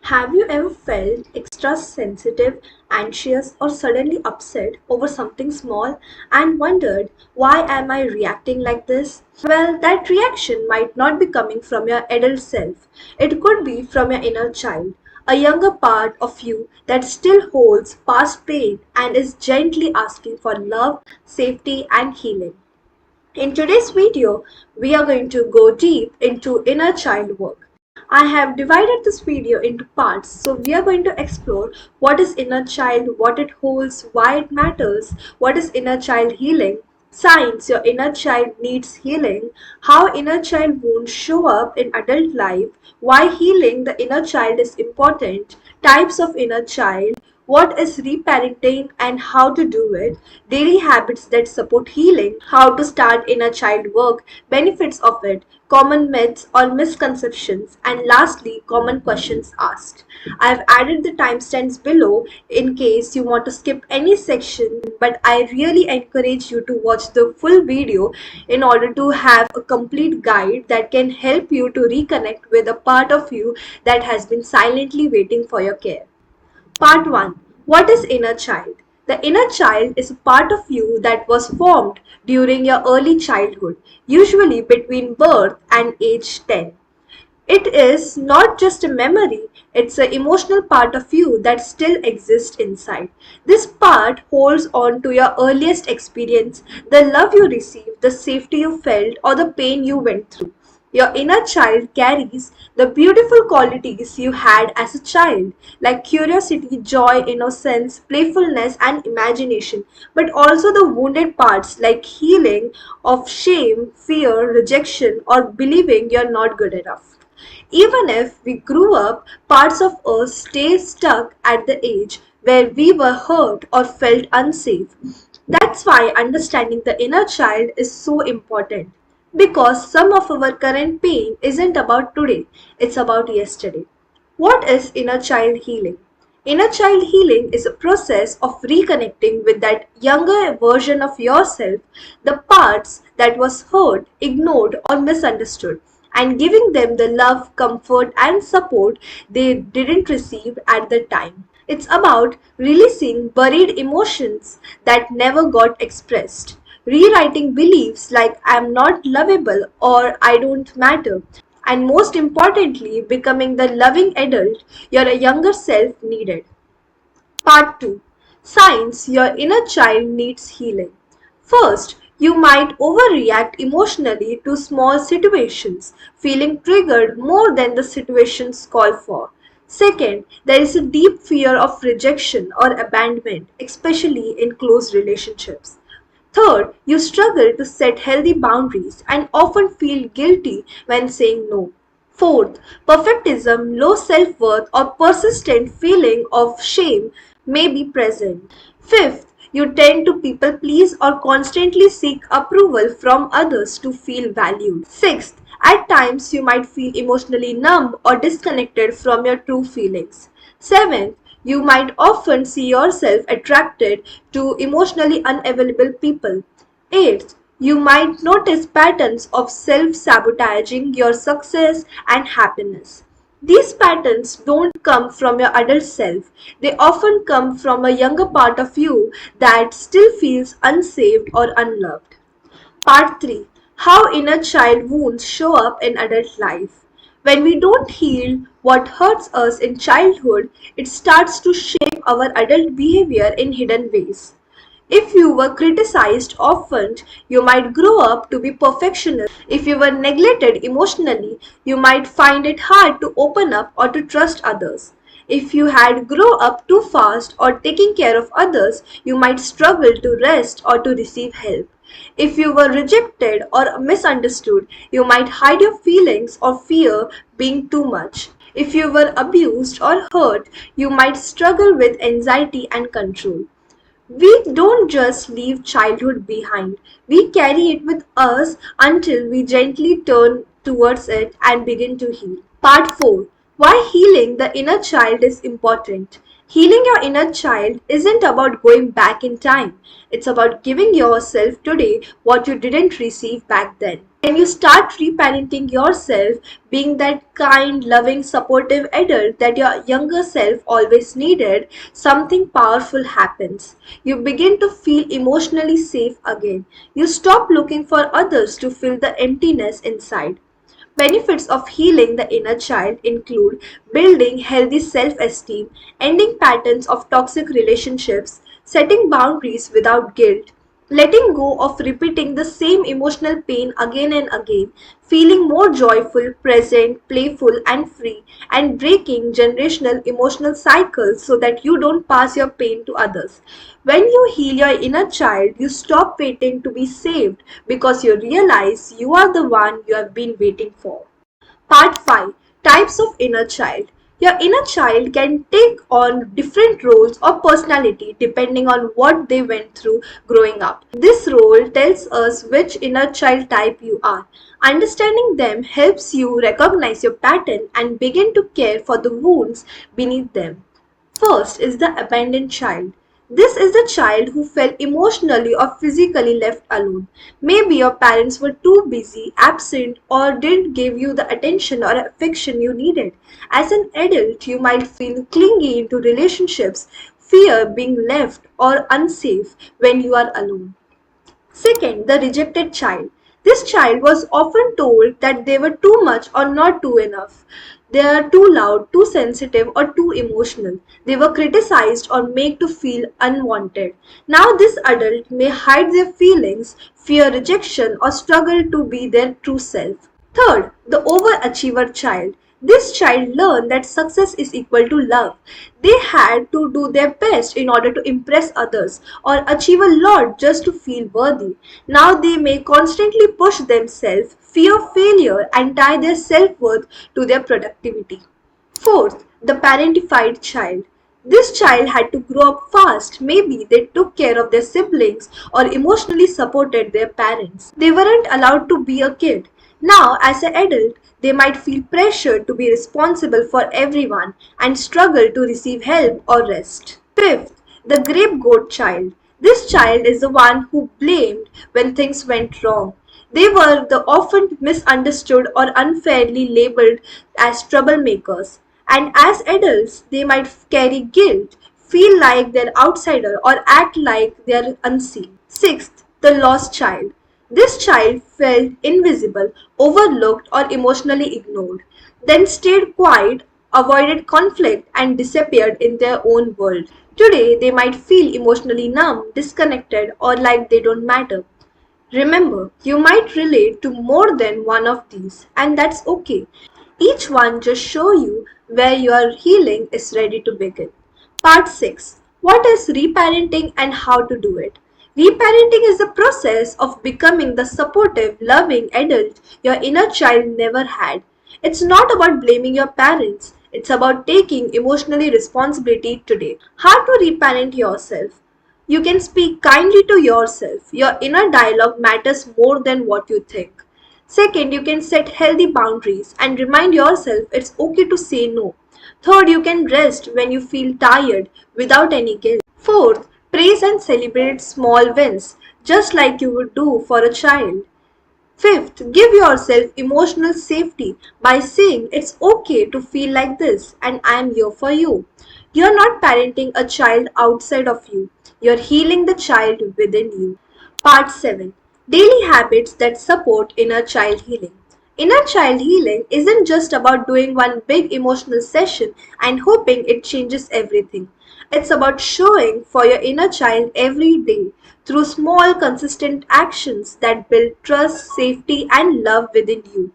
Have you ever felt extra sensitive, anxious, or suddenly upset over something small and wondered, why am I reacting like this? Well, that reaction might not be coming from your adult self. It could be from your inner child, a younger part of you that still holds past pain and is gently asking for love, safety, and healing. In today's video, we are going to go deep into inner child work. I have divided this video into parts, so we are going to explore what is inner child, what it holds, why it matters, what is inner child healing, signs your inner child needs healing, how inner child wounds show up in adult life, why healing the inner child is important, types of inner child, what is reparenting and how to do it, daily habits that support healing, how to start inner child work, benefits of it, common myths or misconceptions, and lastly, common questions asked. I've added the timestamps below in case you want to skip any section, but I really encourage you to watch the full video in order to have a complete guide that can help you to reconnect with a part of you that has been silently waiting for your care. Part 1. What is inner child? The inner child is a part of you that was formed during your early childhood, usually between birth and age 10. It is not just a memory, it's an emotional part of you that still exists inside. This part holds on to your earliest experience, the love you received, the safety you felt, or the pain you went through. Your inner child carries the beautiful qualities you had as a child, like curiosity, joy, innocence, playfulness, and imagination, but also the wounded parts like healing of shame, fear, rejection, or believing you're not good enough. Even if we grew up, parts of us stay stuck at the age where we were hurt or felt unsafe. That's why understanding the inner child is so important. Because some of our current pain isn't about today, it's about yesterday. What is inner child healing? Inner child healing is a process of reconnecting with that younger version of yourself, the parts that was hurt, ignored, or misunderstood, and giving them the love, comfort, and support they didn't receive at the time. It's about releasing buried emotions that never got expressed, rewriting beliefs like I'm not lovable or I don't matter, and most importantly, becoming the loving adult your younger self needed. Part 2. Signs your inner child needs healing. First, you might overreact emotionally to small situations, feeling triggered more than the situations call for. Second, there is a deep fear of rejection or abandonment, especially in close relationships. Third, you struggle to set healthy boundaries and often feel guilty when saying no. Fourth, perfectism, low self worth, or persistent feeling of shame may be present. Fifth, you tend to people please or constantly seek approval from others to feel valued. Sixth, at times you might feel emotionally numb or disconnected from your true feelings. Seventh, you might often see yourself attracted to emotionally unavailable people. Eighth, you might notice patterns of self sabotaging your success and happiness. These patterns don't come from your adult self, they often come from a younger part of you that still feels unsaved or unloved. Part 3. How inner child wounds show up in adult life. When we don't heal what hurts us in childhood, it starts to shape our adult behavior in hidden ways. If you were criticized often, you might grow up to be perfectionist. If you were neglected emotionally, you might find it hard to open up or to trust others. If you had grown up too fast or taking care of others, you might struggle to rest or to receive help. If you were rejected or misunderstood, you might hide your feelings or fear being too much. If you were abused or hurt, you might struggle with anxiety and control. We don't just leave childhood behind, we carry it with us until we gently turn towards it and begin to heal. Part 4. Why healing the inner child is important. Healing your inner child isn't about going back in time. It's about giving yourself today what you didn't receive back then. When you start reparenting yourself, being that kind, loving, supportive adult that your younger self always needed, something powerful happens. You begin to feel emotionally safe again. You stop looking for others to fill the emptiness inside. Benefits of healing the inner child include building healthy self esteem, ending patterns of toxic relationships, setting boundaries without guilt, letting go of repeating the same emotional pain again and again, feeling more joyful, present, playful, and free, and breaking generational emotional cycles so that you don't pass your pain to others. When you heal your inner child, you stop waiting to be saved because you realize you are the one you have been waiting for. Part 5, Types of Inner Child. Your inner child can take on different roles or personality depending on what they went through growing up. This role tells us which inner child type you are. Understanding them helps you recognize your pattern and begin to care for the wounds beneath them. First is the abandoned child. This is the child who felt emotionally or physically left alone. Maybe your parents were too busy, absent, or didn't give you the attention or affection you needed. As an adult, you might feel clingy into relationships, fear being left or unsafe when you are alone. Second, the rejected child. This child was often told that they were too much or not too enough. They are too loud, too sensitive, or too emotional. They were criticized or made to feel unwanted. Now, this adult may hide their feelings, fear rejection, or struggle to be their true self. Third, the overachiever child. This child learned that success is equal to love. They had to do their best in order to impress others or achieve a lot just to feel worthy. Now they may constantly push themselves, fear failure, and tie their self worth to their productivity. Fourth, the parentified child. This child had to grow up fast. Maybe they took care of their siblings or emotionally supported their parents. They weren't allowed to be a kid. Now, as an adult, they might feel pressured to be responsible for everyone and struggle to receive help or rest. Fifth, the grape child. This child is the one who blamed when things went wrong. They were the often misunderstood or unfairly labeled as troublemakers. And as adults, they might carry guilt, feel like they're outsider, or act like they're unseen. Sixth, the lost child. This child felt invisible, overlooked, or emotionally ignored, then stayed quiet, avoided conflict, and disappeared in their own world. Today, they might feel emotionally numb, disconnected, or like they don't matter. Remember, you might relate to more than one of these, and that's okay. Each one just show you where your healing is ready to begin. Part 6. What is reparenting and how to do it? Reparenting is the process of becoming the supportive, loving adult your inner child never had. It's not about blaming your parents. It's about taking emotionally responsibility today. How to reparent yourself? You can speak kindly to yourself. Your inner dialogue matters more than what you think. Second, you can set healthy boundaries and remind yourself it's okay to say no. Third, you can rest when you feel tired without any guilt. Fourth, praise and celebrate small wins, just like you would do for a child. Fifth, give yourself emotional safety by saying it's okay to feel like this and I am here for you. You're not parenting a child outside of you, you're healing the child within you. Part 7, Daily Habits that Support Inner Child Healing. Inner child healing isn't just about doing one big emotional session and hoping it changes everything. It's about showing for your inner child every day through small, consistent actions that build trust, safety, and love within you.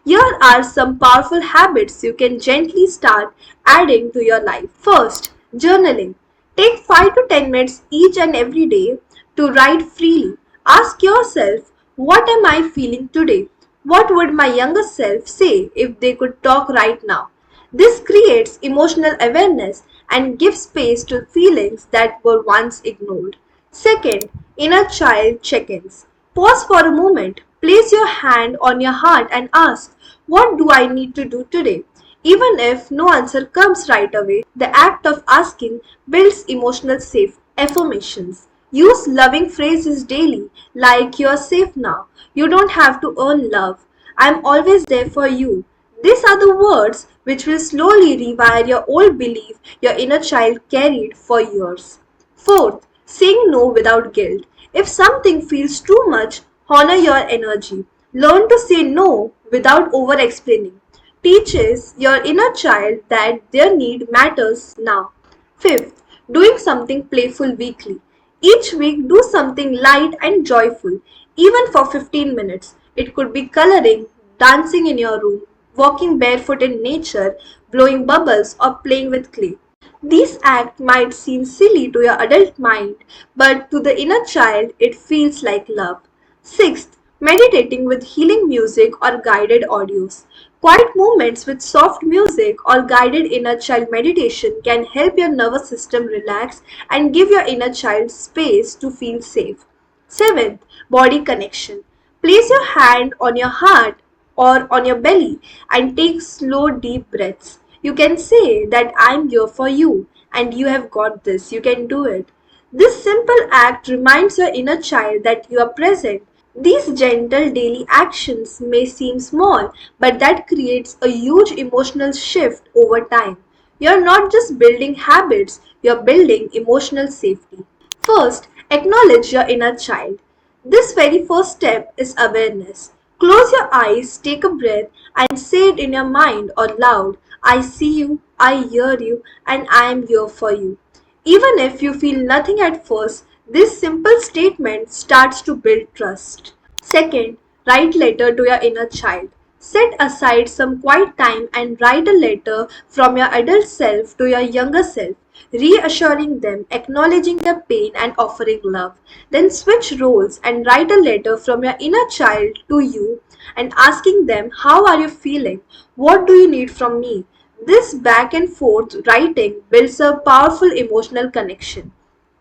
Here are some powerful habits you can gently start adding to your life. First, journaling. Take 5 to 10 minutes each and every day to write freely. Ask yourself, what am I feeling today? What would my younger self say if they could talk right now? This creates emotional awareness and gives space to feelings that were once ignored. Second, inner child check ins. Pause for a moment, place your hand on your heart and ask, what do I need to do today? Even if no answer comes right away, the act of asking builds emotional safe affirmations. Use loving phrases daily, like "you're safe now," "you don't have to earn love," "I'm always there for you." These are the words which will slowly rewire your old belief your inner child carried for years. Fourth, saying no without guilt. If something feels too much, honor your energy. Learn to say no without over explaining. Teaches your inner child that their need matters now. Fifth, doing something playful weekly. Each week, do something light and joyful, even for 15 minutes. It could be coloring, dancing in your room, walking barefoot in nature, blowing bubbles, or playing with clay. These acts might seem silly to your adult mind, but to the inner child it feels like love. Sixth, meditating with healing music or guided audios. Quiet moments with soft music or guided inner child meditation can help your nervous system relax and give your inner child space to feel safe. Seventh, body connection. Place your hand on your heart or on your belly and take slow, deep breaths. You can say that I'm here for you and you have got this, you can do it. This simple act reminds your inner child that you are present. These gentle daily actions may seem small, but that creates a huge emotional shift over time. You're not just building habits, you're building emotional safety. First, acknowledge your inner child. This very first step is awareness. Close your eyes, take a breath, and say it in your mind or loud: "I see you, I hear you, and I am here for you." Even if you feel nothing at first, this simple statement starts to build trust. Second, write letter to your inner child. Set aside some quiet time and write a letter from your adult self to your younger self, reassuring them, acknowledging their pain and offering love. Then switch roles and write a letter from your inner child to you and asking them, "How are you feeling? What do you need from me?" This back and forth writing builds a powerful emotional connection.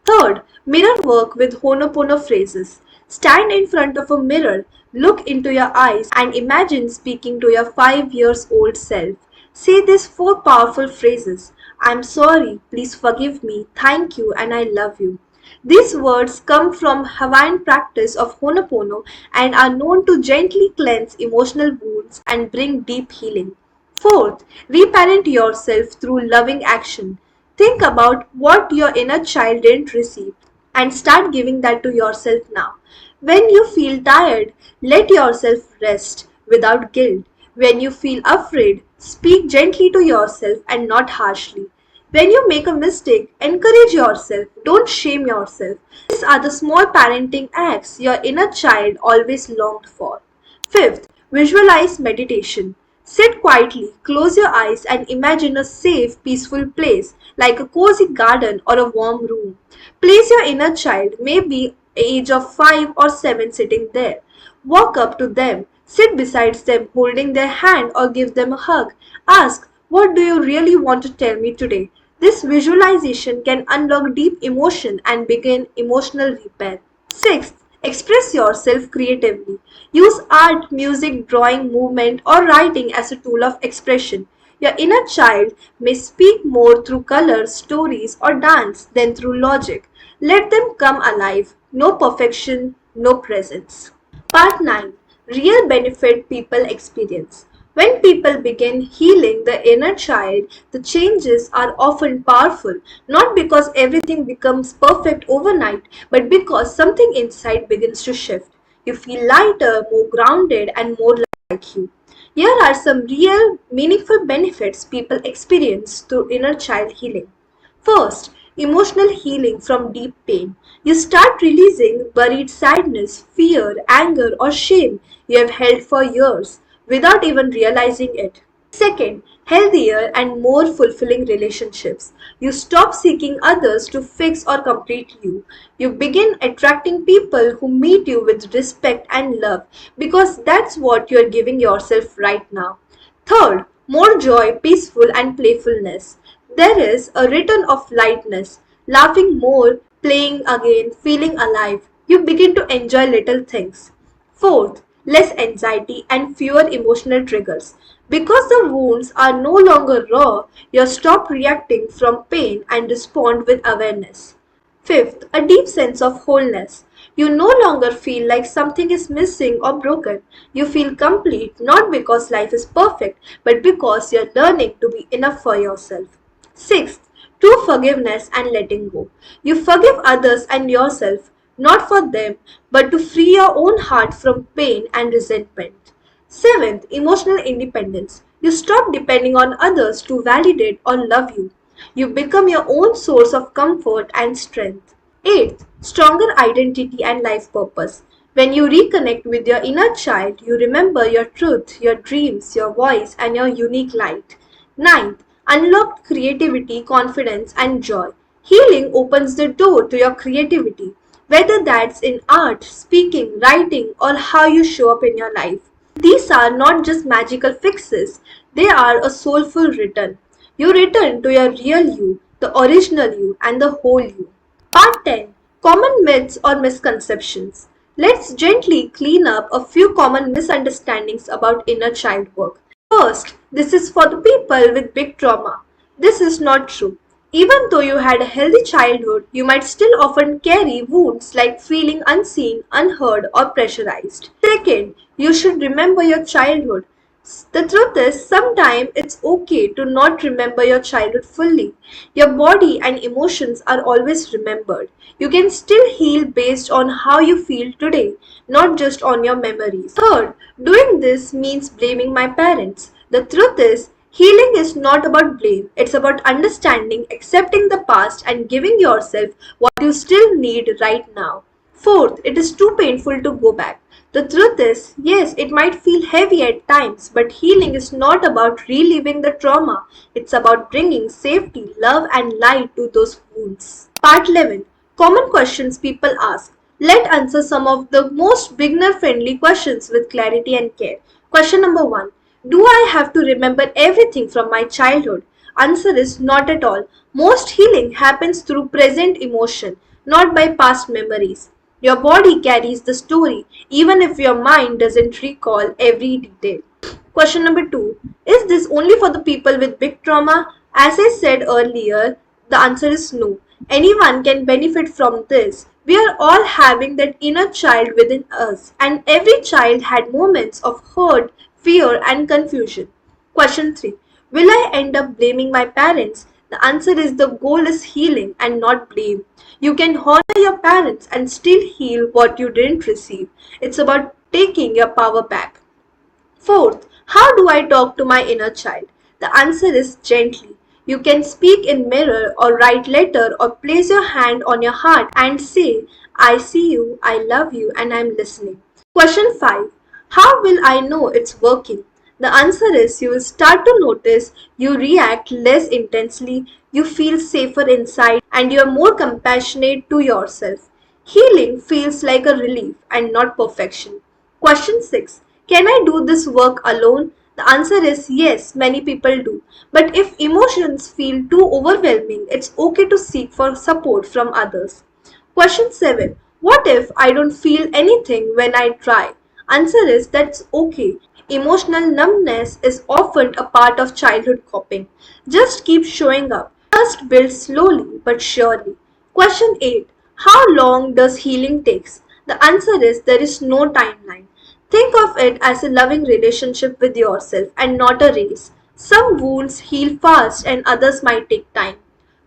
Third, mirror work with Honopono phrases. Stand in front of a mirror, look into your eyes, and imagine speaking to your 5 years old self. Say these four powerful phrases: "I'm sorry, please forgive me, thank you, and I love you." These words come from Hawaiian practice of Honopono and are known to gently cleanse emotional wounds and bring deep healing. Fourth, reparent yourself through loving action. Think about what your inner child didn't receive and start giving that to yourself now. When you feel tired, let yourself rest without guilt. When you feel afraid, speak gently to yourself and not harshly. When you make a mistake, encourage yourself, don't shame yourself. These are the small parenting acts your inner child always longed for. Fifth, visualize meditation. Sit quietly, close your eyes, and imagine a safe, peaceful place like a cozy garden or a warm room. Place your inner child, maybe age of 5 or 7, sitting there. Walk up to them, sit beside them, holding their hand or give them a hug. Ask, "What do you really want to tell me today?" This visualization can unlock deep emotion and begin emotional repair. Sixth, express yourself creatively. Use art, music, drawing, movement, or writing as a tool of expression. Your inner child may speak more through colors, stories, or dance than through logic. Let them come alive. No perfection, no presence. Part 9, Real Benefit People Experience. When people begin healing the inner child, the changes are often powerful, not because everything becomes perfect overnight, but because something inside begins to shift. You feel lighter, more grounded, and more like you. Here are some real, meaningful benefits people experience through inner child healing. First, emotional healing from deep pain. You start releasing buried sadness, fear, anger, or shame you have held for years without even realizing it. Second, healthier and more fulfilling relationships. You stop seeking others to fix or complete you. You begin attracting people who meet you with respect and love because that's what you're giving yourself right now. Third, more joy, peaceful, and playfulness. There is a return of lightness, laughing more, playing again, feeling alive. You begin to enjoy little things. Fourth, less anxiety, and fewer emotional triggers. Because the wounds are no longer raw, you stop reacting from pain and respond with awareness. Fifth, a deep sense of wholeness. You no longer feel like something is missing or broken. You feel complete not because life is perfect, but because you're learning to be enough for yourself. Sixth, true forgiveness and letting go. You forgive others and yourself, not for them, but to free your own heart from pain and resentment. Seventh, emotional independence. You stop depending on others to validate or love you. You become your own source of comfort and strength. Eighth, stronger identity and life purpose. When you reconnect with your inner child, you remember your truth, your dreams, your voice, and your unique light. Ninth, unlocked creativity, confidence, and joy. Healing opens the door to your creativity, whether that's in art, speaking, writing, or how you show up in your life. These are not just magical fixes, they are a soulful return. You return to your real you, the original you, and the whole you. Part 10, Common Myths or Misconceptions. Let's gently clean up a few common misunderstandings about inner child work. First, this is for the people with big trauma. This is not true. Even though you had a healthy childhood, you might still often carry wounds like feeling unseen, unheard, or pressurized. Second, you should remember your childhood. The truth is, sometimes it's okay to not remember your childhood fully. Your body and emotions are always remembered. You can still heal based on how you feel today, not just on your memories. Third, doing this means blaming my parents. The truth is, healing is not about blame, it's about understanding, accepting the past, and giving yourself what you still need right now. Fourth, it is too painful to go back. The truth is, yes, it might feel heavy at times, but healing is not about reliving the trauma. It's about bringing safety, love, and light to those wounds. Part 11, Common Questions People Ask. Let's answer some of the most beginner friendly questions with clarity and care. Question number 1, do I have to remember everything from my childhood? Answer is not at all. Most healing happens through present emotion, not by past memories. Your body carries the story, even if your mind doesn't recall every detail. Question number 2, is this only for the people with big trauma? As I said earlier, the answer is no. Anyone can benefit from this. We are all having that inner child within us, and every child had moments of hurt, fear, and confusion. Question 3, will I end up blaming my parents? The answer is the goal is healing and not blame. You can honor your parents and still heal what you didn't receive. It's about taking your power back. Fourth, how do I talk to my inner child? The answer is gently. You can speak in mirror or write letter or place your hand on your heart and say, I see you, I love you, and I'm listening. Question 5. How will I know it's working? The answer is you will start to notice you react less intensely, you feel safer inside, and you are more compassionate to yourself. Healing feels like a relief and not perfection. Question 6. Can I do this work alone? The answer is yes, many people do. But if emotions feel too overwhelming, it's okay to seek for support from others. Question 7. What if I don't feel anything when I try? Answer is that's okay. Emotional numbness is often a part of childhood coping. Just keep showing up. Trust builds slowly but surely. Question 8. How long does healing takes? The answer is there is no timeline. Think of it as a loving relationship with yourself and not a race. Some wounds heal fast and others might take time.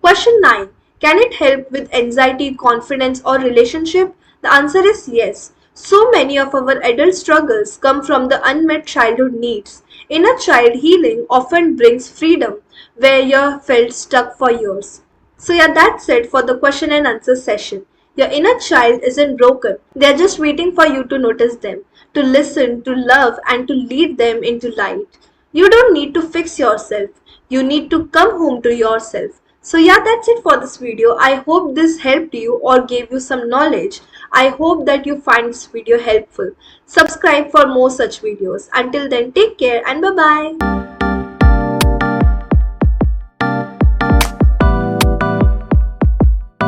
Question 9. Can it help with anxiety, confidence, or relationship? The answer is yes. So many of our adult struggles come from the unmet childhood needs. Inner child healing often brings freedom where you felt stuck for years. So yeah, that's it for the question and answer session. Your inner child isn't broken. They're just waiting for you to notice them, to listen, to love, and to lead them into light. You don't need to fix yourself. You need to come home to yourself. So yeah, that's it for this video. I hope this helped you or gave you some knowledge. I hope that you find this video helpful. Subscribe for more such videos. Until then, take care and bye-bye.